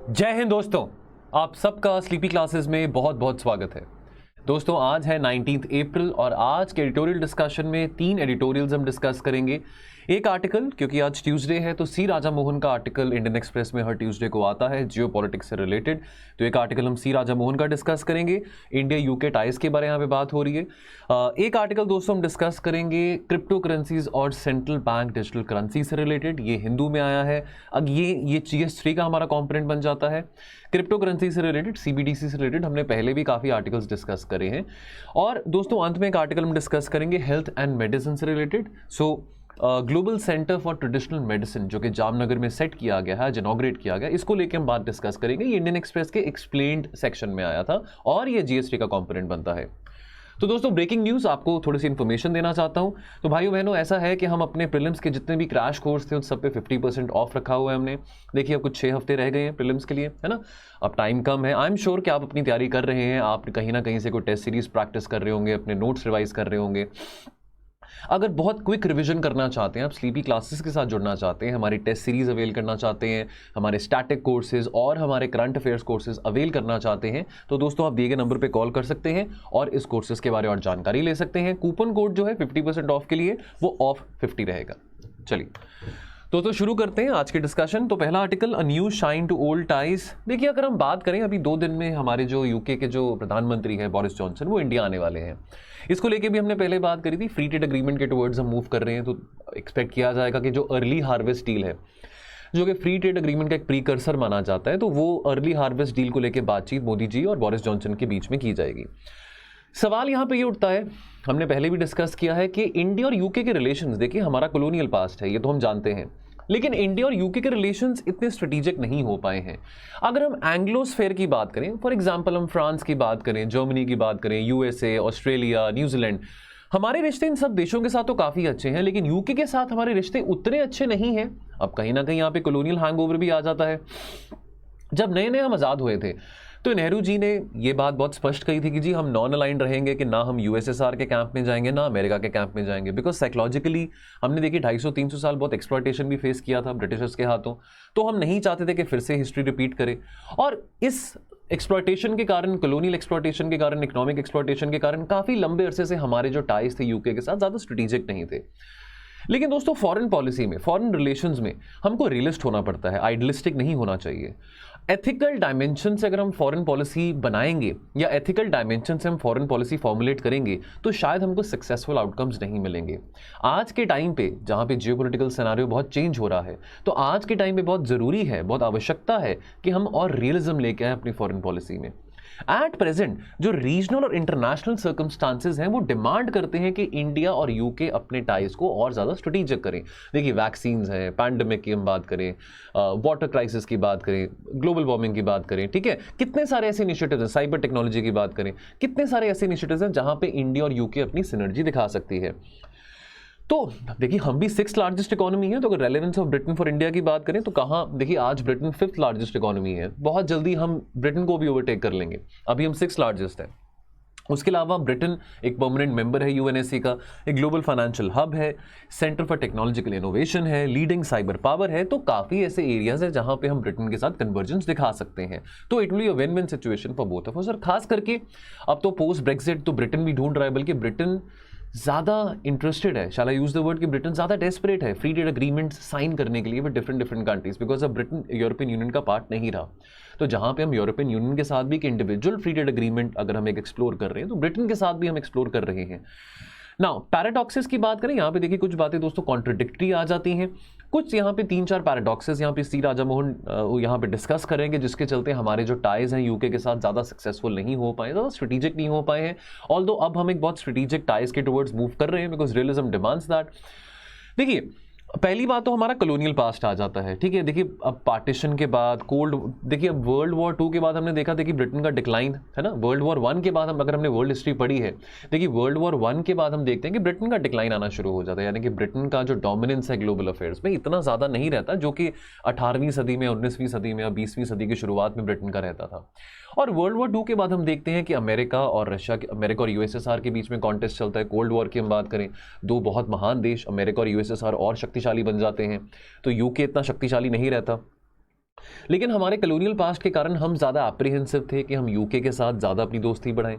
जय हिंद दोस्तों, आप सबका स्लीपी क्लासेस में बहुत बहुत स्वागत है। दोस्तों, आज है 19 अप्रैल और आज के एडिटोरियल डिस्कशन में 3 एडिटोरियल्स हम डिस्कस करेंगे। एक आर्टिकल, क्योंकि आज ट्यूसडे है तो सी राजा मोहन का आर्टिकल इंडियन एक्सप्रेस में हर ट्यूसडे को आता है जियो पॉलिटिक्स से रिलेटेड। तो एक आर्टिकल हम सी राजा मोहन का डिस्कस करेंगे। इंडिया यूके टाइज के बारे में यहाँ पे बात हो रही है। एक आर्टिकल दोस्तों हम डिस्कस करेंगे क्रिप्टो करेंसीज और सेंट्रल बैंक डिजिटल करेंसी से रिलेटेड। ये हिंदू में आया है। अब ये GS3 का हमारा कॉम्पोनेंट बन जाता है। क्रिप्टो करेंसी से रिलेटेड, CBDC से रिलेटेड हमने पहले भी काफ़ी आर्टिकल्स डिस्कस करे हैं। और दोस्तों अंत में एक आर्टिकल हम डिस्कस करेंगे हेल्थ एंड मेडिसिन से related. Global centre for traditional medicine जो कि जामनगर में सेट किया गया है, इनॉग्रेट किया गया, इसको लेके हम बात डिस्कस करेंगे। ये इंडियन एक्सप्रेस के एक्सप्लेन्ड सेक्शन में आया था और ये GS3 का कॉम्पोनेंट बनता है। तो दोस्तों ब्रेकिंग न्यूज़, आपको थोड़ी सी इन्फॉर्मेशन देना चाहता हूं। तो भाइयों बहनों, ऐसा है कि हम अपने प्रीलिम्स के जितने भी क्रैश कोर्स थे उन सब पे 50% ऑफ रखा हुआ है हमने। देखिए अब कुछ 6 हफ्ते रह गए हैं प्रीलिम्स के लिए, है ना। अब टाइम कम है। आई एम श्योर कि आप अपनी तैयारी कर रहे हैं, आप कहीं ना कहीं से कोई टेस्ट सीरीज प्रैक्टिस कर रहे होंगे, अपने नोट्स रिवाइज कर रहे होंगे। अगर बहुत क्विक रिवीजन करना चाहते हैं, आप स्लीपी क्लासेस के साथ जुड़ना चाहते हैं, हमारी टेस्ट सीरीज अवेल करना चाहते हैं, हमारे स्टैटिक कोर्सेज और हमारे करंट अफेयर्स कोर्सेज अवेल करना चाहते हैं, तो दोस्तों आप दिए गए नंबर पे कॉल कर सकते हैं और इस कोर्सेज के बारे में और जानकारी ले सकते हैं। कूपन कोड जो है 50% ऑफ के लिए, वो ऑफ 50 रहेगा। चलिए तो शुरू करते हैं आज के डिस्कशन। तो पहला article, a new shine to old ties. देखिए अगर हम बात करें, अभी 2 दिन में हमारे जो यूके के जो प्रधानमंत्री हैं बोरिस जॉनसन, वो इंडिया आने वाले हैं। इसको लेके भी हमने पहले बात करी थी। फ्री ट्रेड एग्रीमेंट के टुवर्ड्स हम मूव कर रहे हैं, तो एक्सपेक्ट किया जाएगा कि जो अर्ली हार्वेस्ट डील है, जो कि फ्री ट्रेड एग्रीमेंट का एक प्रीकर्सर माना जाता है, तो वो अर्ली हार्वेस्ट डील को लेकर बातचीत मोदी जी और बोरिस जॉनसन के बीच में की जाएगी। सवाल यहाँ पे ये उठता है, हमने पहले भी डिस्कस किया है कि इंडिया और यूके के रिलेशंस, देखिए हमारा कॉलोनियल पास्ट है, ये तो हम जानते हैं, लेकिन इंडिया और यूके के रिलेशंस इतने स्ट्रेटेजिक नहीं हो पाए हैं। अगर हम एंग्लोस्फेयर की बात करें, फॉर एग्जांपल हम फ्रांस की बात करें, जर्मनी की बात करें, USA, ऑस्ट्रेलिया, न्यूजीलैंड, हमारे रिश्ते इन सब देशों के साथ तो काफ़ी अच्छे हैं, लेकिन यूके के साथ हमारे रिश्ते उतने अच्छे नहीं हैं। अब कहीं ना कहीं यहाँ पे कॉलोनियल हैंगओवर भी आ जाता है। जब नए नए हम आज़ाद हुए थे तो नेहरू जी ने ये बात बहुत स्पष्ट कही थी कि जी हम नॉन अलाइंड रहेंगे, कि ना हम USSR के कैंप में जाएंगे ना अमेरिका के कैंप में जाएंगे, बिकॉज साइकोलॉजिकली हमने देखिए 250-300 साल बहुत एक्सप्लॉयटेशन भी फेस किया था ब्रिटिशर्स के हाथों। तो हम नहीं चाहते थे कि फिर से हिस्ट्री रिपीट करे, और इस एक्सप्लॉयटेशन के कारण, कॉलोनियल एक्सप्लॉयटेशन के कारण, इकोनॉमिक एक्सप्लॉयटेशन के कारण काफ़ी लंबे अरसे से हमारे जो टाइज थे यूके के साथ ज़्यादा स्ट्रेटेजिक नहीं थे। लेकिन दोस्तों फॉरेन पॉलिसी में, फॉरेन रिलेशंस में हमको रियलिस्ट होना पड़ता है, आइडियलिस्टिक नहीं होना चाहिए। एथिकल डायमेंशन से अगर हम फॉरेन पॉलिसी बनाएंगे या एथिकल डायमेंशन से हम फॉरेन पॉलिसी फॉर्मुलेट करेंगे तो शायद हमको सक्सेसफुल आउटकम्स नहीं मिलेंगे। आज के टाइम पे जहाँ पे जियोपॉलिटिकल सिनेरियो बहुत चेंज हो रहा है, तो आज के टाइम पे बहुत ज़रूरी है, बहुत आवश्यकता है कि हम और रियलिज्म लेके आए अपनी फॉरेन पॉलिसी में। एट प्रेजेंट जो रीजनल और इंटरनेशनल सर्कमस्टांसेस हैं वो डिमांड करते हैं कि इंडिया और यूके अपने टाइज को और ज़्यादा स्ट्रेटेजिक करें। देखिए वैक्सीन्स हैं, पैंडेमिक की हम बात करें, वाटर क्राइसिस की बात करें, ग्लोबल वार्मिंग की बात करें, ठीक है, कितने सारे ऐसे इनिशिएटिव्स हैं, साइबर टेक्नोलॉजी की बात करें, कितने सारे ऐसे इनिशिएटिव्स हैं जहाँ पे इंडिया और यूके अपनी सिनर्जी दिखा सकती है। तो देखिए हम भी 6th लार्जेस्ट इकोनॉमी है, तो अगर relevance of Britain for India की बात करें तो कहाँ, देखिए आज ब्रिटेन 5th लार्जेस्ट इकोनॉमी है, बहुत जल्दी हम ब्रिटेन को भी ओवरटेक कर लेंगे, अभी हम 6th लार्जेस्ट है। उसके अलावा ब्रिटेन एक परमानेंट मेंबर है UNSC का, एक ग्लोबल फाइनेंशियल हब है, सेंटर फॉर टेक्नोलॉजिकल इनोवेशन है, लीडिंग साइबर पावर है। तो काफ़ी ऐसे एरियाज है जहाँ पे हम ब्रिटेन के साथ कन्वर्जेंस दिखा सकते हैं। तो it will be a win win situation for both of us. और खास करके अब तो पोस्ट ब्रेक्जिट तो ब्रिटेन भी ढूंढ रहा है, बल्कि ब्रिटेन ज़्यादा इंटरेस्टेड है, शाला यूज़ द वर्ड, कि ब्रिटेन ज़्यादा डेस्परेट है फ्री ट्रेड एग्रीमेंट्स साइन करने के लिए विद डिफरेंट कंट्रीज, बिकॉज अब ब्रिटेन यूरोपियन यूनियन का पार्ट नहीं रहा। तो जहाँ पे हम यूरोपियन यूनियन के साथ भी एक इंडिविजुअल फ्री ट्रेड एग्रीमेंट अगर हम एक एक्सप्लोर कर रहे हैं, तो ब्रिटेन के साथ भी हम एक्सप्लोर कर रहे हैं। नाउ पैराडॉक्सेस की बात करें, यहाँ पे देखिए कुछ बातें दोस्तों कॉन्ट्रडिक्टरी आ जाती हैं। कुछ यहाँ पे 3-4 पैराडॉक्सेस यहाँ पे सी राजा मोहन यहाँ पे डिस्कस करेंगे, जिसके चलते हमारे जो टाइज हैं यूके के साथ ज़्यादा सक्सेसफुल नहीं हो पाए, ज़्यादा स्ट्रेटेजिक नहीं हो पाए हैं। ऑल्दो अब हम एक बहुत स्ट्रेटेजिक टाइज के टुवर्ड्स मूव कर रहे हैं, बिकॉज रियलिज्म डिमांड्स दैट। देखिए पहली बात तो हमारा कॉलोनियल पास्ट आ जाता है, ठीक है। देखिए अब पार्टीशन के बाद कोल्ड, देखिए अब वर्ल्ड वॉर 2 के बाद हमने देखा था कि ब्रिटेन का डिक्लाइन है ना। वर्ल्ड वॉर 1 के बाद हम, अगर हमने वर्ल्ड हिस्ट्री पढ़ी है, देखिए वर्ल्ड वॉर 1 के बाद हम देखते हैं कि ब्रिटेन का डिक्लाइन आना शुरू हो जाता है, यानी कि ब्रिटेन का जो डोमिनेंस है ग्लोबल अफेयर्स में इतना ज़्यादा नहीं रहता, जो कि 18वीं सदी में, 19वीं सदी में या 20वीं सदी की शुरुआत में ब्रिटेन का रहता था। और वर्ल्ड वॉर 2 के बाद हम देखते हैं कि अमेरिका और USSR के बीच में कॉन्टेस्ट चलता है। कोल्ड वॉर की हम बात करें, 2 बहुत महान देश अमेरिका और USSR और शक्तिशाली बन जाते हैं, तो यूके इतना शक्तिशाली नहीं रहता। लेकिन हमारे कॉलोनियल पास्ट के कारण हम ज़्यादा अप्रीहेंसिव थे कि हम यूके के साथ ज़्यादा अपनी दोस्ती बढ़ाएं।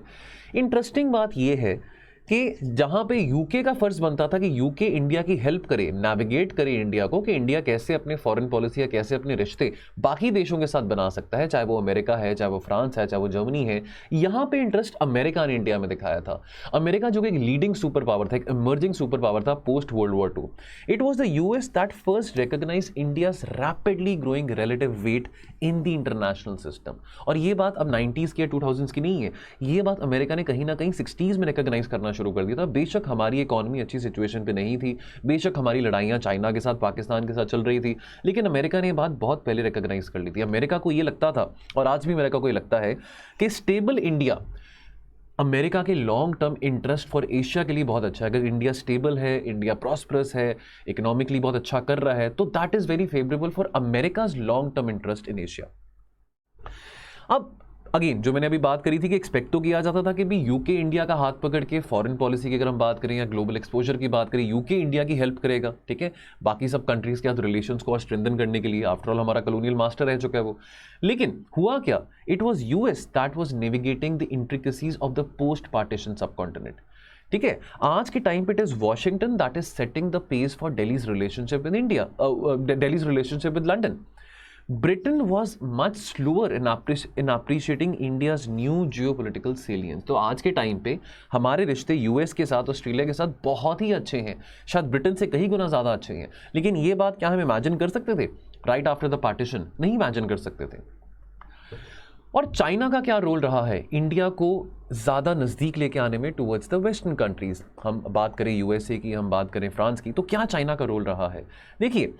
इंटरेस्टिंग बात यह है कि जहां पे यूके का फर्ज बनता था कि यूके इंडिया की हेल्प करे, नेविगेट करे इंडिया को, कि इंडिया कैसे अपने फॉरेन पॉलिसी या कैसे अपने रिश्ते बाकी देशों के साथ बना सकता है, चाहे वो अमेरिका है, चाहे वो फ्रांस है, चाहे वो जर्मनी है। यहां पे इंटरेस्ट अमेरिका ने इंडिया में दिखाया था। अमेरिका जो कि एक लीडिंग सुपर पावर था, एक इमर्जिंग सुपर पावर था post world war II। It was the US that first recognise India's rapidly growing relative weight in the international system. और ये बात अब 90s की या 2000s की नहीं है, ये बात अमेरिका ने कहीं ना कहीं 60s में रिकॉग्नाइज करना शुरू कर दिया था। बेशक हमारी इकोनॉमी अच्छी सिचुएशन पे नहीं थी, बेशक हमारी लड़ाइयां चाइना के साथ, पाकिस्तान के साथ चल रही थी, लेकिन अमेरिका ने ये बात बहुत पहले रिकॉग्नाइज कर ली थी। अमेरिका को ये लगता था, और आज भी अमेरिका को ये लगता है, कि स्टेबल इंडिया अमेरिका के long term interest for Asia के लिए बहुत अच्छा है। अगर इंडिया स्टेबल है, इंडिया प्रॉस्परस है, इकोनॉमिकली बहुत अच्छा कर रहा है, तो that is very favourable for America's long term interest in Asia. अब अगेन जो मैंने अभी बात करी थी कि एक्सपेक्ट तो किया जाता था कि भी यूके इंडिया का हाथ पकड़ के फॉरेन पॉलिसी की अगर हम बात करें या ग्लोबल एक्सपोजर की बात करें, यूके इंडिया की हेल्प करेगा, ठीक है, बाकी सब कंट्रीज के साथ रिलेशंस को स्ट्रेंथन करने के लिए। आफ्टर ऑल हमारा कॉलोनियल मास्टर रह चुका है वो। लेकिन हुआ क्या, it was US that was navigating the intricacies of the post partition subcontinent. ठीक है, आज के टाइम पे it is Washington that is setting the pace for Delhi's relationship with India, Delhi's relationship with London. Britain was much slower in appreciating India's new geopolitical salience। तो आज के time पे हमारे रिश्ते यूएस के साथ, ऑस्ट्रेलिया के साथ बहुत ही अच्छे हैं, शायद ब्रिटेन से कई गुना ज़्यादा अच्छे हैं। लेकिन ये बात क्या हम इमेजिन कर सकते थे राइट आफ्टर द पार्टीशन? नहीं इमेजिन कर सकते थे। और चाइना का क्या रोल रहा है इंडिया को ज़्यादा नज़दीक लेके आने में टूवर्ड्स द वेस्टर्न कंट्रीज़? हम बात करें यूएसए की, हम बात करें फ्रांस की, तो क्या चाइना का रोल रहा है? देखिए,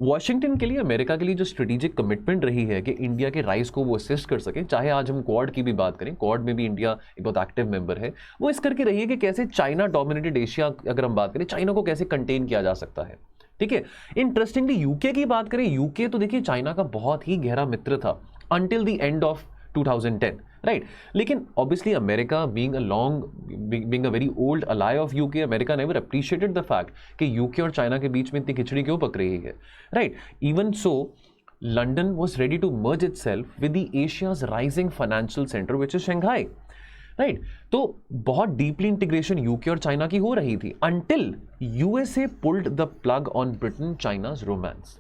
वॉशिंगटन के लिए, अमेरिका के लिए जो स्ट्रेटेजिक कमिटमेंट रही है कि इंडिया के राइस को वो असिस्ट कर सके, चाहे आज हम क्वाड की भी बात करें, क्वाड में भी इंडिया एक बहुत एक्टिव मेंबर है, वो इस करके रही है कि कैसे चाइना डोमिनेटेड एशिया, अगर हम बात करें, चाइना को कैसे कंटेन किया जा सकता है। ठीक है, इंटरेस्टिंगली यूके की बात करें, यूके तो देखिए चाइना का बहुत ही गहरा मित्र था until the end of 2010, right. लेकिन obviously America being a very old ally of UK, America never appreciated the fact कि यूके और चाइना के बीच में इतनी खिचड़ी क्यों पक रही है, right. Even so London was ready to merge itself with the Asia's rising financial centre which is Shanghai, right. तो बहुत डीपली इंटीग्रेशन यूके और चाइना की हो रही थी until USA pulled the plug on Britain China's romance.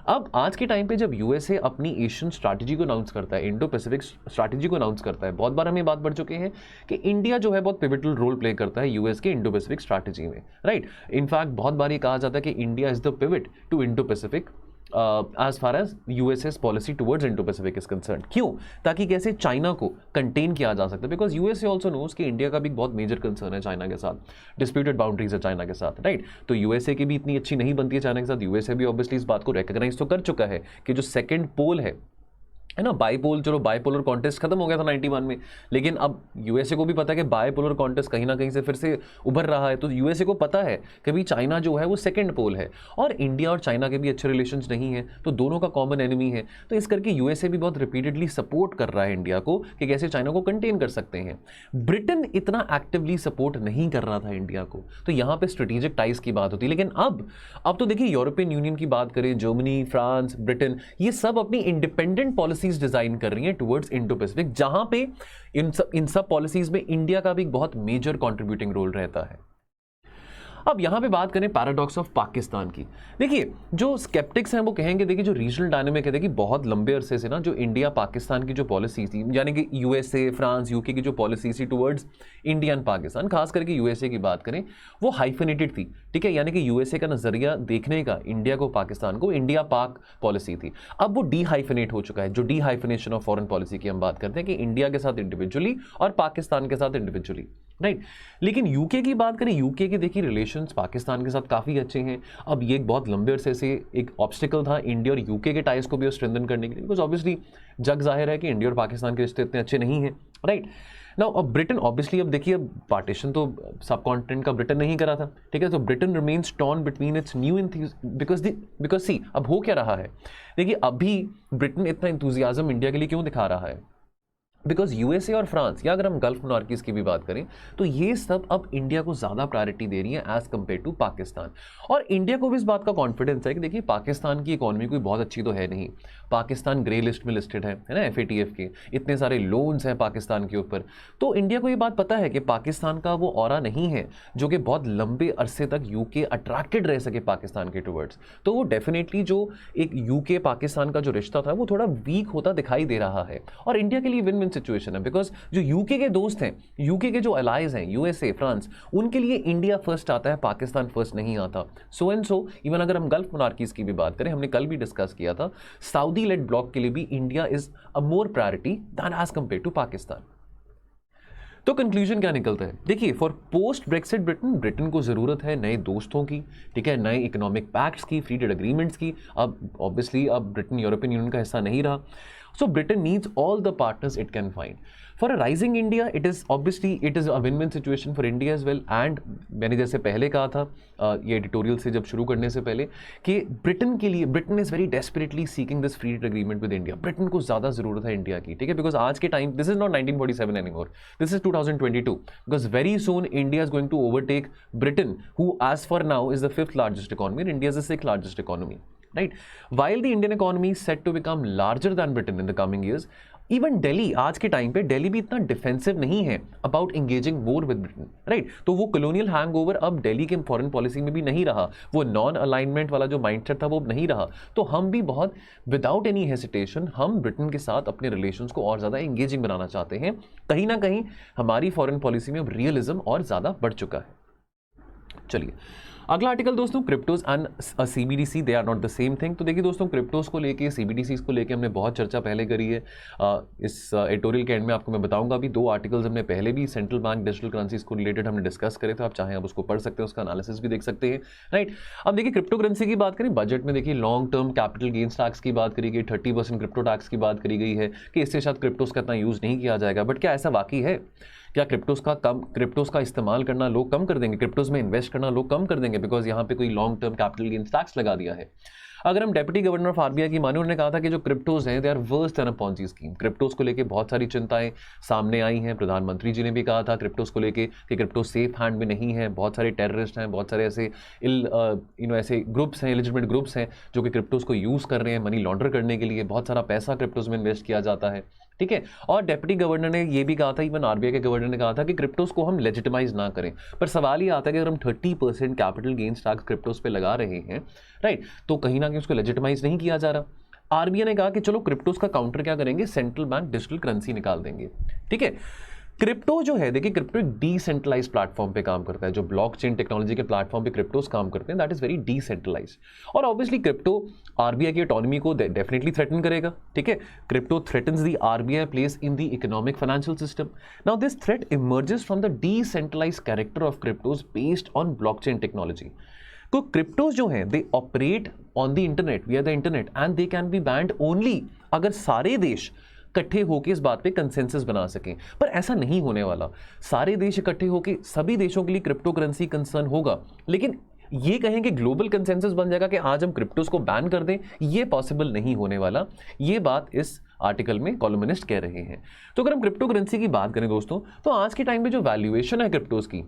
अब आज के टाइम पे जब यूएसए अपनी एशियन स्ट्रैटेजी को अनाउंस करता है, इंडो पैसिफिक स्ट्रैटेजी को अनाउंस करता है, बहुत बार हम ये बात बढ़ चुके हैं कि इंडिया जो है बहुत पिवटल रोल प्ले करता है यूएस के इंडो पैसिफिक स्ट्रैटेजी में, राइट। इनफैक्ट बहुत बार ये कहा जाता है कि India is the pivot to Indo Pacific as far as USA's policy towards Indo-Pacific is concerned। क्यों? ताकि कैसे चाइना को कंटेन किया जा सकता है, बिकॉज यूएसए ऑल्सो नोज कि इंडिया का भी बहुत मेजर कंसर्न है चाइना के साथ, डिस्प्यूटेड बाउंड्रीज है चाइना के साथ, राइट। तो यूएसए की भी इतनी अच्छी नहीं बनती है चाइना के साथ। यूएसए भी ऑब्वियसली इस बात को रिकॉग्नाइज तो कर चुका है कि जो सेकेंड पोल है ना, बाईपोल, चलो बाईपोलर कॉन्टेस्ट खत्म हो गया था 91 में, लेकिन अब यूएसए को भी पता है कि बाईपोलर कॉन्टेस्ट कहीं ना कहीं से फिर से उभर रहा है। तो यूएसए को पता है कि भाई चाइना जो है वो सेकंड पोल है, और इंडिया और चाइना के भी अच्छे रिलेशंस नहीं है, तो दोनों का कॉमन एनिमी है। तो इस करके यूएसए भी बहुत रिपीटेडली सपोर्ट कर रहा है इंडिया को कि कैसे चाइना को कंटेन कर सकते हैं। ब्रिटेन इतना एक्टिवली सपोर्ट नहीं कर रहा था इंडिया को, तो यहाँ पे स्ट्रेटेजिक टाइज की बात होती है। लेकिन अब तो देखिए यूरोपियन यूनियन की बात करें, जर्मनी, फ्रांस, ब्रिटेन, ये सब अपनी इंडिपेंडेंट पॉलिसीज डिजाइन कर रही हैं टुवर्ड्स इंडो पैसिफिक, जहां पे इन सब पॉलिसीज में इंडिया का भी एक बहुत मेजर कंट्रीब्यूटिंग रोल रहता है। अब यहां पे बात करें पैराडॉक्स ऑफ पाकिस्तान की। देखिए, जो स्केप्टिक्स हैं वो कहेंगे, देखिए जो रीजनल डायनामिक है, देखिए बहुत लंबे अरसे से ना जो इंडिया पाकिस्तान की जो पॉलिसी थी, यानी कि यूएसए, फ्रांस, यूके की जो पॉलिसी थी टुवर्ड्स इंडिया एंड पाकिस्तान, खास करके यूएसए की बात करें, वो हाइफिनेटेड थी। ठीक है, यानी कि यूएसए का नजरिया देखने का इंडिया को, पाकिस्तान को, इंडिया पाक पॉलिसी थी। अब वो डी हाइफिनेट हो चुका है। जो D hyphenation of foreign policy की हम बात करते हैं कि इंडिया के साथ इंडिविजुअली और पाकिस्तान के साथ इंडिविजुअली, राइट। लेकिन यूके की बात करें, यूके के देखिए रिलेशंस पाकिस्तान के साथ काफ़ी अच्छे हैं। अब ये एक बहुत लंबे अरसे से एक ऑब्स्टिकल था इंडिया और यूके के टाइज को भी स्ट्रेंथन करने के लिए, बिकॉज ऑब्वियसली जग जाहिर है कि इंडिया और पाकिस्तान के रिश्ते इतने अच्छे नहीं हैं, राइट। नाउ अब ब्रिटेन, ऑब्वियसली अब देखिए, अब पार्टीशन तो सब कॉन्टिनेंट का ब्रिटेन नहीं करा था, ठीक है। तो Britain remains torn between its new because see अब हो क्या रहा है, देखिए अभी ब्रिटेन इतना इंथुजियाज्म इंडिया के लिए क्यों दिखा रहा है? बिकॉज यूएसए और फ्रांस, या अगर हम गल्फ मोनार्कीज की भी बात करें, तो ये सब अब इंडिया को ज़्यादा प्रायोरिटी दे रही है एज कम्पेयर टू पाकिस्तान। और इंडिया को भी इस बात का कॉन्फिडेंस है कि देखिए पाकिस्तान की इकोनॉमी कोई बहुत अच्छी तो है नहीं, पाकिस्तान ग्रे लिस्ट में लिस्टेड है ना, FATF के, इतने सारे लोन्स हैं पाकिस्तान के ऊपर। तो इंडिया को ये बात पता है कि पाकिस्तान का वो ऑरा नहीं है जो कि बहुत लंबे अरसे तक यूके अट्रैक्टेड रह सके पाकिस्तान के टुवर्ड्स। तो वो डेफिनेटली जो एक यूके पाकिस्तान का जो रिश्ता था वो थोड़ा वीक होता दिखाई दे रहा है, और इंडिया के लिए विन विन सिचुएशन है। बिकॉज जो यूके के दोस्त हैं, यूके के जो अलाइज हैं, यूएसए, फ्रांस, उनके लिए इंडिया फर्स्ट आता है, पाकिस्तान फर्स्ट नहीं आता। सो एंड सो इवन अगर हम गल्फ मोनार्कीज की भी बात करें, हमने कल भी डिस्कस किया था, सऊदी लेड ब्लॉक के लिए भी India is a more priority than as compare to Pakistan. तो कंक्लूजन क्या निकलता है? देखिए, फॉर पोस्ट ब्रेक्सिट ब्रिटेन को जरूरत है नए दोस्तों की, ठीक है, नए इकोनॉमिक पैक्ट्स की, फ्री ट्रेड एग्रीमेंट्स की। अब ऑब्वियसली अब ब्रिटेन यूरोपियन यूनियन का हिस्सा नहीं रहा, so Britain needs all the partners it can find. For a rising India, it is a win-win situation for India as well. And मैंने जैसे पहले कहा था ये एडिटोरियल से जब शुरू करने से पहले कि ब्रिटेन के लिए, Britain is very desperately seeking this free trade agreement with India. Britain को ज़्यादा ज़रूरत है इंडिया की, ठीक है, बिकॉज आज के time this is not 1947 anymore, this is 2022, because very soon India is going to overtake Britain, who as for now is the 5th largest economy and India is the 6th largest economy. Right? While the Indian economy is set to become larger than Britain in the coming years, even Delhi आज के time पे दिल्ली भी इतना defensive नहीं है about engaging more with Britain, right? तो वो colonial hangover अब दिल्ली के फॉरेन पॉलिसी में भी नहीं रहा, वो नॉन अलाइनमेंट वाला जो माइंडसेट था वो अब नहीं रहा। तो हम भी बहुत विदाउट एनी हेसिटेशन हम ब्रिटेन के साथ अपने रिलेशंस को और ज़्यादा एंगेजिंग बनाना चाहते हैं। कहीं ना कहीं हमारी फॉरेन पॉलिसी में अब रियलिज्म और ज़्यादा बढ़ चुका है। चलिए अगला आर्टिकल दोस्तों, cryptos and CBDC they are not the same thing. तो देखिए दोस्तों, क्रिप्टोज को लेके, CBDCs को लेके हमने बहुत चर्चा पहले करी है। इस एडिटोरियल के एंड में आपको मैं बताऊंगा भी, 2 आर्टिकल्स हमने पहले भी सेंट्रल बैंक डिजिटल करेंसीज को रिलेटेड हमने डिस्कस करे थे, आप चाहें आप उसको पढ़ सकते हैं, उसका एनालिसिस भी देख सकते हैं, राइट? अब देखिए क्रिप्टो करेंसी की बात करें, बजट में देखिए long term capital gains tax की बात करी गई, 30% क्रिप्टो टैक्स की बात करी गई है कि इससे शायद क्रिप्टोज का इतना यूज़ नहीं किया जाएगा। बट क्या ऐसा वाकई है? क्या क्रिप्टोज का इस्तेमाल करना लोग कम कर देंगे, क्रिप्टोज में इन्वेस्ट करना लोग कम कर देंगे बिकॉज यहाँ पे कोई long term capital gains tax लगा दिया है? अगर हम डेप्यूटी गवर्नर ऑफ RBI की माने, उन्होंने कहा था कि जो क्रिप्टोज हैं they are worse than a Ponzi scheme. Cryptos को लेके बहुत सारी चिंताएं सामने आई हैं, प्रधानमंत्री जी ने भी कहा था क्रिप्टोज को लेके कि क्रिप्टो सेफ हैंड में नहीं है, बहुत सारे टेररिस्ट हैं, बहुत सारे ऐसे ऐसे ग्रुप्स हैं, इलिजिटिमेट ग्रुप्स हैं जो कि क्रिप्टोज को यूज़ कर रहे हैं मनी लॉन्डर करने के लिए, बहुत सारा पैसा क्रिप्टोज में इन्वेस्ट किया जाता है, ठीक है। और डेप्यूटी गवर्नर ने ये भी कहा था, इवन RBI के गवर्नर ने कहा था कि क्रिप्टोज को हम लेजिटिमाइज ना करें। पर सवाल ये आता है कि अगर हम 30% कैपिटल गेन्स टैक्स क्रिप्टोज पे लगा रहे हैं, राइट, तो कहीं ना कहीं उसको लेजिटिमाइज नहीं किया जा रहा। RBI ने कहा कि चलो क्रिप्टोज का काउंटर क्या करेंगे, सेंट्रल बैंक डिजिटल करेंसी निकाल देंगे, ठीक है। क्रिप्टो जो है, देखिए क्रिप्टो एक डिसेंट्रलाइज प्लेटफॉर्म पे काम करता है, जो ब्लॉकचेन टेक्नोलॉजी के प्लेटफॉर्म पे क्रिप्टोज काम करते हैं, दैट इज वेरी डिसेंट्रलाइज। और ऑब्वियसली क्रिप्टो RBI की ऑटोनॉमी को डेफिनेटली थ्रेटन करेगा, ठीक है। Crypto threatens the RBI place in the economic financial system. Now this threat emerges from the decentralise character of cryptos based on blockchain technology. तो cryptos जो हैं they operate on the internet, via the internet, and they can be band only अगर सारे देश इकट्ठे होकर इस बात पे कंसेंसस बना सकें। पर ऐसा नहीं होने वाला। सारे देश इकट्ठे होकर सभी देशों के लिए क्रिप्टो करेंसी कंसर्न होगा, लेकिन ये कहें कि ग्लोबल कंसेंसस बन जाएगा कि आज हम क्रिप्टोज को बैन कर दें, ये पॉसिबल नहीं होने वाला। ये बात इस आर्टिकल में कॉलमनिस्ट कह रहे हैं। तो अगर हम क्रिप्टो करेंसी की बात करें दोस्तों, तो आज के टाइम में जो वैल्यूएशन है क्रिप्टोज की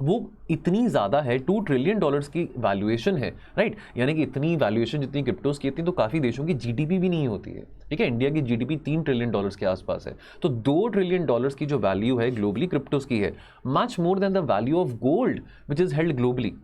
वो इतनी ज़्यादा है, $2 ट्रिलियन की वैल्यूएशन है, राइट। यानी कि इतनी वैल्यूएशन जितनी क्रिप्टोज की, इतनी तो काफ़ी देशों की GDP भी नहीं होती है, ठीक है। इंडिया की GDP $3 ट्रिलियन के आसपास है, तो $2 ट्रिलियन की जो वैल्यू है ग्लोबली क्रिप्टोज की है, much more than the value of gold which is held globally.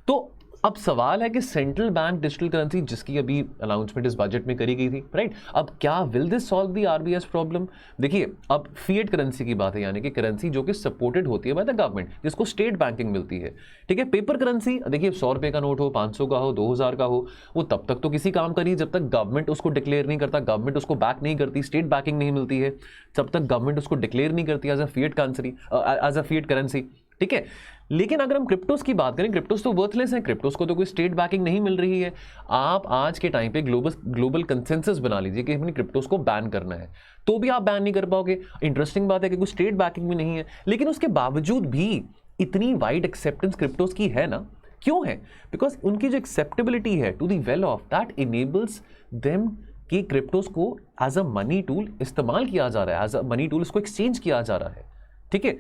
तो अब सवाल है कि सेंट्रल बैंक डिजिटल करेंसी, जिसकी अभी अनाउंसमेंट इस बजट में करी गई थी, राइट, अब क्या will this solve the RBI's problem? देखिए अब फिएट करेंसी की बात है, यानी कि करेंसी जो कि सपोर्टेड होती है बाय द गवर्नमेंट, जिसको स्टेट बैंकिंग मिलती है, ठीक है। पेपर करेंसी, देखिए 100 रुपये का नोट हो, 500 का हो, 2000 का हो, वो तब तक तो किसी काम का नहीं जब तक गवर्नमेंट उसको डिक्लेयर नहीं करता, गवर्नमेंट उसको बैक नहीं करती, स्टेट बैकिंग नहीं मिलती है, जब तक गवर्नमेंट उसको डिक्लेयर नहीं करती एज अ फिएट करेंसी, ठीक है। लेकिन अगर हम क्रिप्टोज की बात करें, क्रिप्टोज तो वर्थलेस हैं, क्रिप्टोज को तो कोई स्टेट बैकिंग नहीं मिल रही है। आप आज के टाइम पे ग्लोबल कंसेंसस बना लीजिए कि हमने क्रिप्टोज को बैन करना है, तो भी आप बैन नहीं कर पाओगे। इंटरेस्टिंग बात है कि कोई स्टेट बैकिंग भी नहीं है, लेकिन उसके बावजूद भी इतनी वाइड एक्सेप्टेंस क्रिप्टोज की है ना, क्यों है? बिकॉज उनकी जो एक्सेप्टेबिलिटी है to the well off, that enables them कि क्रिप्टोस को एज अ मनी टूल इस्तेमाल किया जा रहा है, एज अ मनी टूल इसको एक्सचेंज किया जा रहा है, ठीक है।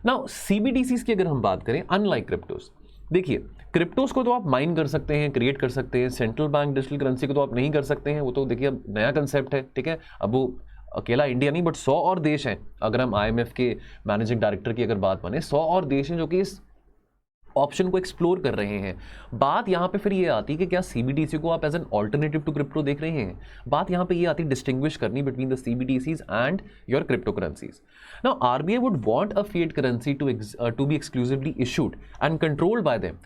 नाउ CBDCs की अगर हम बात करें, अनलाइक क्रिप्टोस, देखिए क्रिप्टोस को तो आप माइन कर सकते हैं, क्रिएट कर सकते हैं, सेंट्रल बैंक डिजिटल करेंसी को तो आप नहीं कर सकते हैं, वो तो देखिए अब नया कंसेप्ट है, ठीक है। अब वो अकेला इंडिया नहीं बट 100 और देश हैं, अगर हम IMF के मैनेजिंग डायरेक्टर की अगर बात माने, 100 और देश हैं जो कि इस ऑप्शन को एक्सप्लोर कर रहे हैं। बात यहाँ पे फिर ये आती है कि क्या CBDC को आप as an alternative to crypto देख रहे हैं। बात यहाँ पे ये आती है डिस्टिंग्विश करनी between the CBDCs and your crypto currencies. Now RBI would want a fiat currency to be exclusively issued and controlled by them,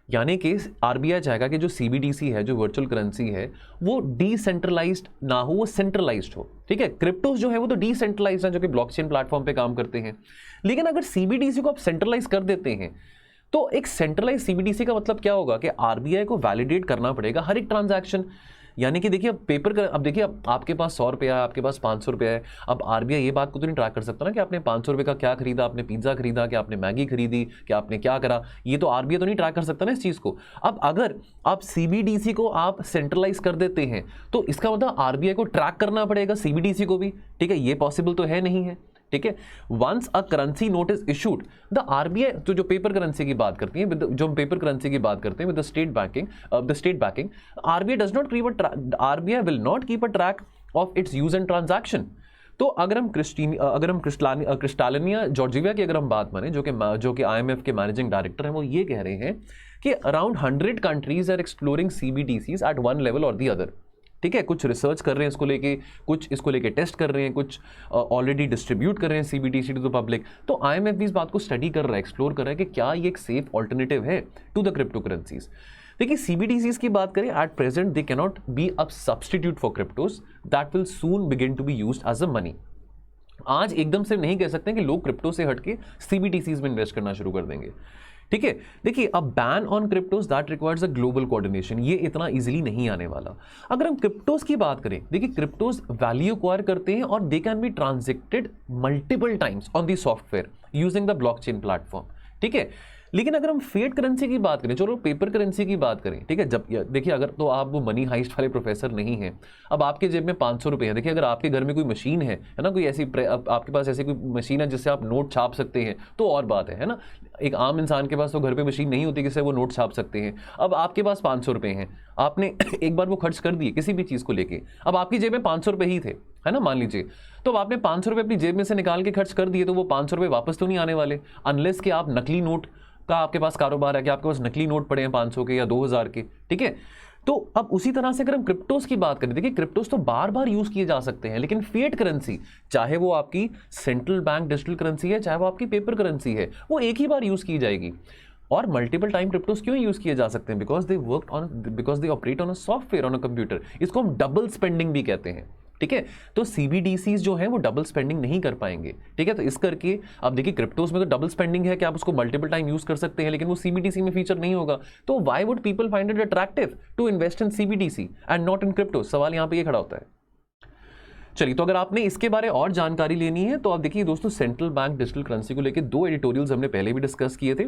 यानी कि RBI चाहेगा कि जो CBDC है, जो वर्चुअल करेंसी है, वो डिसेंट्रलाइज्ड ना हो, वो सेंट्रलाइज्ड हो, ठीक है। क्रिप्टोस जो है वो तो डिसेंट्रलाइज्ड है, जो कि ब्लॉकचेन प्लेटफॉर्म पे काम करते हैं, लेकिन अगर CBDC को आप सेंट्रलाइज कर देते हैं तो एक सेंट्रलाइज CBDC का मतलब क्या होगा कि RBI को वैलिडेट करना पड़ेगा हर एक ट्रांजैक्शन, यानी कि देखिए अब देखिए आपके पास 100 रुपया है, आपके पास 500 रुपया है, अब RBI ये बात को तो नहीं ट्रैक कर सकता ना कि आपने 500 रुपये का क्या खरीदा, आपने पिज्जा खरीदा, कि आपने मैगी खरीदी, कि आपने क्या करा, ये तो RBI तो नहीं ट्रैक कर सकता ना इस चीज़ को। अब अगर आप CBDC को आप सेंट्रलाइज कर देते हैं तो इसका मतलब RBI को ट्रैक करना पड़ेगा CBDC को भी, ठीक है। ये पॉसिबल तो है नहीं है, ठीक है। Once a currency note is issued, the RBI तो जो पेपर करेंसी की बात करती है, जो हम पेपर करेंसी की बात करते हैं with the state banking, RBI does not keep RBI will not keep a track of its use and transaction. तो अगर हम क्रिस्टालिनिया जॉर्जिवा की अगर हम बात माने, जो कि IMF के मैनेजिंग डायरेक्टर हैं, वो ये कह रहे हैं कि around 100 countries are exploring CBDCs at one level और दी अदर, ठीक है। कुछ रिसर्च कर रहे हैं इसको लेके, कुछ इसको लेके टेस्ट कर रहे हैं, कुछ ऑलरेडी डिस्ट्रीब्यूट कर रहे हैं CBDC टू द पब्लिक। तो IMF भी इस बात को स्टडी कर रहा है, एक्सप्लोर कर रहा है कि क्या ये एक सेफ ऑल्टरनेटिव है टू द क्रिप्टो करेंसीज। देखिए CBDCs की बात करें, at present they can not be a substitute for cryptos that will soon begin to be used as a money. आज एकदम से नहीं कह सकते कि लोग क्रिप्टो से हटके CBDCs में इन्वेस्ट करना शुरू कर देंगे, ठीक है। देखिए अब ban on क्रिप्टोस that requires a global coordination, ये इतना इजीली नहीं आने वाला। अगर हम क्रिप्टोस की बात करें, देखिए क्रिप्टोस वैल्यू एक्वायर करते हैं और दे can B transacted multiple times on the software using the blockchain platform, ठीक है। लेकिन अगर हम फिएट करेंसी की बात करें, चलो पेपर करेंसी की बात करें, ठीक है, जब देखिए अगर तो आप वो मनी हाइस्ट वाले प्रोफेसर नहीं हैं, अब आपके जेब में 500 रुपये है, देखिए अगर आपके घर में कोई मशीन है ना, कोई ऐसी आपके पास ऐसी कोई मशीन है जिससे आप नोट छाप सकते हैं तो और बात है ना। एक आम इंसान के पास तो घर पे मशीन नहीं होती जिससे वो नोट छाप सकते हैं। अब आपके पास 500 रुपये हैं, आपने एक बार वो खर्च कर दिए किसी भी चीज़ को लेके, अब आपकी जेब में 500 रुपये ही थे, है ना, मान लीजिए, तो अब आपने 500 रुपये अपनी जेब में से निकाल के खर्च कर दिए, तो वो 500 रुपये वापस तो नहीं आने वाले, अनलेस कि आप नकली नोट का आपके पास कारोबार है, कि आपके पास नकली नोट पड़े हैं 500 के या 2000 के, ठीक है। तो अब उसी तरह से अगर हम क्रिप्टोस की बात करें, देखिए क्रिप्टोस तो बार बार यूज किए जा सकते हैं, लेकिन फिएट करेंसी, चाहे वो आपकी सेंट्रल बैंक डिजिटल करेंसी है, चाहे वो आपकी पेपर करेंसी है, वो एक ही बार यूज की जाएगी। और मल्टीपल टाइम क्रिप्टोस क्यों यूज किए जा सकते हैं? Because they operate on a software, on a computer. इसको हम डबल स्पेंडिंग भी कहते हैं, ठीक है। तो CBDCs जो है वो डबल स्पेंडिंग नहीं कर पाएंगे, ठीक है। तो इस करके अब देखिए क्रिप्टोस में तो डबल स्पेंडिंग है कि आप उसको मल्टीपल टाइम यूज कर सकते हैं, लेकिन वो CBDC में फीचर नहीं होगा। तो why would people find it attractive to invest in CBDC and not in crypto? सवाल यहाँ पे ये खड़ा होता है। चलिए, तो अगर आपने इसके बारे और जानकारी लेनी है तो आप देखिए दोस्तों, सेंट्रल बैंक डिजिटल करेंसी को लेकर 2 एडिटोरियल्स हमने पहले भी डिस्कस किए थे।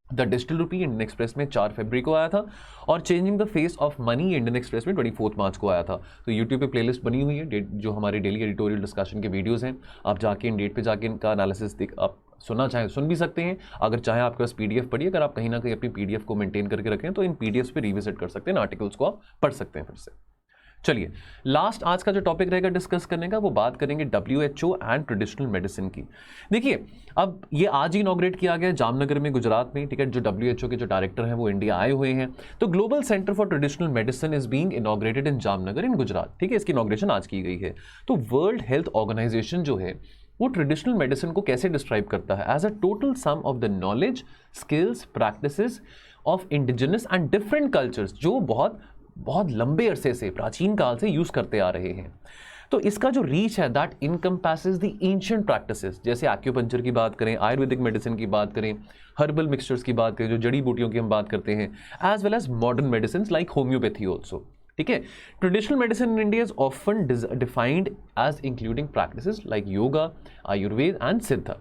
The digital rupee Indian express में 4 फरवरी को आया था, और changing the face of money Indian express में 24 मार्च को आया था। तो यूट्यूब पे प्लेलिस्ट बनी हुई है, जो हमारे डेली एडिटोरियल डिस्कशन के वीडियोस हैं, आप जाके इन डेट पे जाके इनका एनालिसिस आप सुनना चाहें सुन भी सकते हैं। अगर चाहें आपके पास PDF पढ़िए, अगर आप कहीं ना कहीं अपनी PDF को मेंटेन करके रखें तो इन PDFs पे रिविजिट कर सकते हैं, आर्टिकल्स को आप पढ़ सकते हैं फिर से। चलिए, लास्ट आज का जो टॉपिक रहेगा डिस्कस करने का, वो बात करेंगे WHO एंड ट्रेडिशनल मेडिसिन की। देखिए, अब ये आज ही इनॉग्रेट किया गया जामनगर में, गुजरात में, ठीक है। जो WHO के जो डायरेक्टर हैं वो इंडिया आए हुए हैं। तो global centre for traditional medicine is being inaugurated in Jamnagar in Gujarat, ठीक है। इसकी इनॉग्रेशन आज की गई है। तो वर्ल्ड हेल्थ ऑर्गेनाइजेशन जो है वो ट्रेडिशनल मेडिसिन को कैसे डिस्क्राइब करता है? As a total sum of the knowledge, skills, practices of indigenous and different cultures, जो बहुत लंबे अरसे से, प्राचीन काल से यूज करते आ रहे हैं। तो इसका जो रीच है दैट इनकम्पैसेस द एंशिएंट प्रैक्टिसेस, जैसे एक्यूपंक्चर की बात करें, आयुर्वेदिक मेडिसिन की बात करें, हर्बल मिक्सचर्स की बात करें, जो जड़ी बूटियों की हम बात करते हैं, as well as modern medicine like homeopathy also, ठीक है। Traditional medicine in India is often defined as including practices like yoga, Ayurveda and Siddha.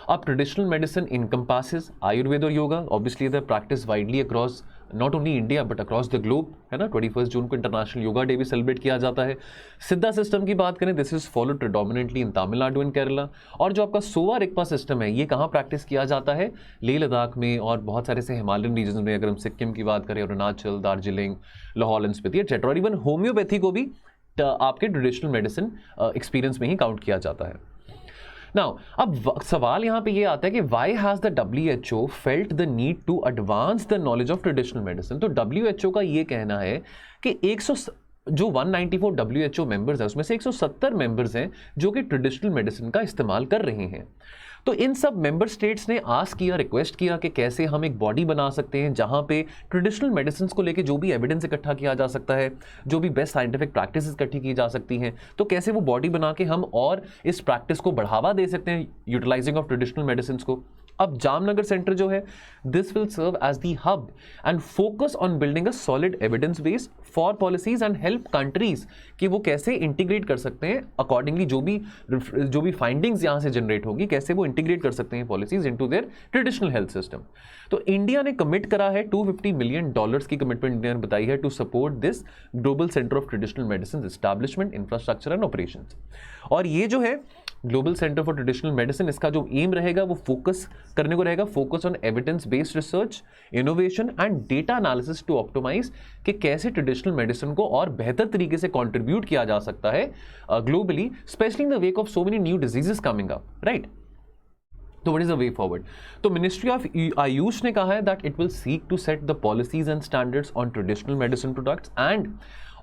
अब ट्रेडिशनल मेडिसिन encompasses Ayurveda और yoga. Obviously, they are practiced widely across not only India but across the globe, है ना। 21 जून को international yoga day भी celebrate किया जाता है। सिद्धा सिस्टम की बात करें, this is followed predominantly in Tamil Nadu and Kerala. और जो आपका सोवा रिक्पा सिस्टम है, ये कहाँ प्रैक्टिस किया जाता है? लेह लद्दाख में और बहुत सारे से हिमालयन रीजन में, अगर हम सिक्किम की बात करें, अरुणाचल, दार्जिलिंग, लाहौल एंड स्पीति, एटसेट्रा। और इवन होम्योपैथी को भी आपके ट्रेडिशनल मेडिसिन एक्सपीरियंस में ही काउंट किया जाता है। नाउ अब सवाल यहाँ पे ये आता है कि why has the WHO felt the need to advance the knowledge of traditional medicine. तो WHO का ये कहना है कि 194 WHO मेंबर्स है, उसमें से 170 मेंबर्स हैं जो कि ट्रेडिशनल मेडिसिन का इस्तेमाल कर रहे हैं। तो इन सब मेंबर स्टेट्स ने आस्क किया, रिक्वेस्ट किया कि कैसे हम एक बॉडी बना सकते हैं जहां पे ट्रेडिशनल मेडिसिन को लेके जो भी एविडेंस इकट्ठा किया जा सकता है, जो भी बेस्ट साइंटिफिक प्रैक्टिस इकट्ठी की जा सकती हैं, तो कैसे वो बॉडी बना के हम और इस प्रैक्टिस को बढ़ावा दे सकते हैं यूटिलाइजिंग ऑफ ट्रेडिशनल मेडिसिन को। अब जामनगर सेंटर जो है, this will serve as the hub and focus on building a solid evidence base for policies and help countries कि वो कैसे इंटीग्रेट कर सकते हैं अकॉर्डिंगली, जो भी फाइंडिंग्स यहाँ से जनरेट होगी, कैसे वो इंटीग्रेट कर सकते हैं policies into their traditional health system. तो इंडिया ने कमिट करा है, $250 मिलियन की कमिटमेंट इंडिया ने बताई है to support this global centre of traditional medicine establishment, infrastructure and operations. और ये जो है global centre for traditional medicine, इसका जो एम रहेगा वो फोकस करने को रहेगा, focus on evidence based research, innovation and data analysis to optimise कि कैसे ट्रेडिशनल मेडिसिन को और बेहतर तरीके से कंट्रीब्यूट किया जा सकता है globally, specially in the wake of so many new diseases coming up, right. तो what is the way forward? तो मिनिस्ट्री ऑफ आयुष ने कहा है that it will seek to set the policies and standards on traditional medicine products and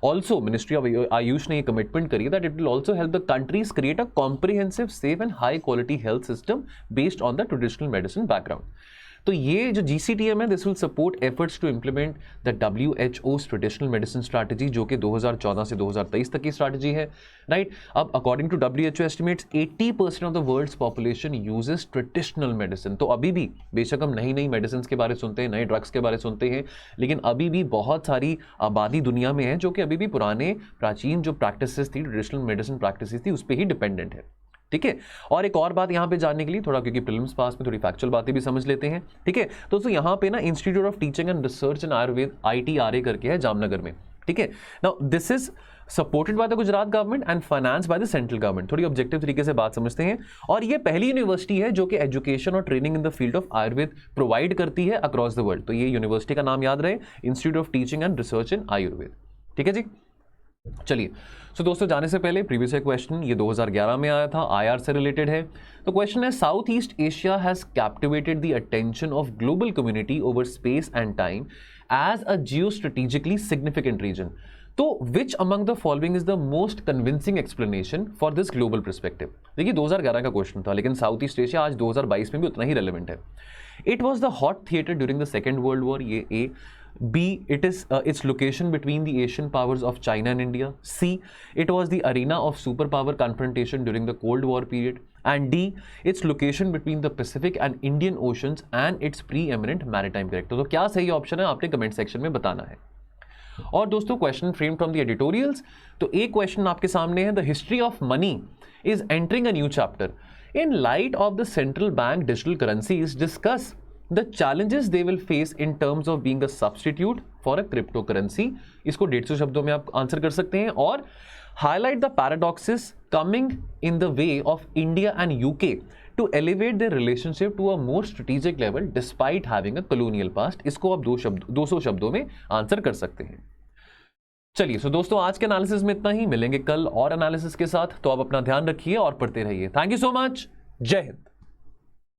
also Ministry of Ayush ने ये commitment करी है that it will also help the countries create a comprehensive, safe and high quality health system based on the traditional medicine background। तो ये जो GCTM है, this will support efforts to implement the WHO's traditional medicine strategy, जो कि 2014 से 2023 तक की strategy है, राइट। अब according to WHO estimates 80% of the world's population uses traditional medicine. तो अभी भी बेशक हम नई मेडिसिन के बारे में सुनते हैं, नए ड्रग्स के बारे में सुनते हैं, लेकिन अभी भी बहुत सारी आबादी दुनिया में है जो कि अभी भी पुराने प्राचीन जो प्रैक्टिसेस थी, ट्रेडिशनल मेडिसिन प्रैक्टिसेस थी, उस पर ही डिपेंडेंट है, ठीक है। और एक और बात यहाँ पे जानने के लिए, थोड़ा क्योंकि प्रीलिम्स पास में थोड़ी फैक्चुअल बातें भी समझ लेते हैं, ठीक है। तो दोस्तों यहाँ पे ना institute of teaching and research in Ayurveda ITRA करके है जामनगर में, ठीक है। Now this is supported by the Gujarat government and finance by the central government. थोड़ी ऑब्जेक्टिव तरीके से बात समझते हैं। और ये पहली यूनिवर्सिटी है जो कि एजुकेशन और training in the field of Ayurveda provide करती है अक्रॉस द वर्ल्ड। तो ये यूनिवर्सिटी का नाम याद रहे, institute of teaching and research इन आयुर्वेद, ठीक है जी। चलिए, सो दोस्तों जाने से पहले प्रीवियस क्वेश्चन ये 2011 में आया था, IR से रिलेटेड है। तो क्वेश्चन है, south east Asia has captivated the attention of global community over space and time as a geostrategically significant region. तो which among the following is the most convincing explanation for this global perspective. देखिए 2011 का question था, लेकिन south east Asia आज 2022 में भी उतना ही relevant है। It was the hot theatre during the second world war, ये A। B, it is its location between the Asian powers of China and India. C, it was the arena of superpower confrontation during the Cold War period. And D, its location between the Pacific and Indian Oceans and its preeminent maritime character। तो क्या सही option है आपने comment section में बताना है। और दोस्तों question frame from the editorials, तो एक क्वेश्चन आपके सामने है, the history of money is entering a new chapter in light of the central bank digital currencies, discuss the challenges they will face in terms of being a substitute for a cryptocurrency। इसको 150 शब्दों में आप answer कर सकते हैं। और highlight the paradoxes coming in the way of India and UK to elevate their relationship to a more strategic level despite having a colonial past। इसको आप 200 शब्दों में आंसर कर सकते हैं। चलिए, सो दोस्तों आज के एनालिसिस में इतना ही, मिलेंगे कल और एनालिसिस के साथ। तो आप अपना ध्यान रखिए और पढ़ते रहिए। थैंक यू सो मच, जय हिंद।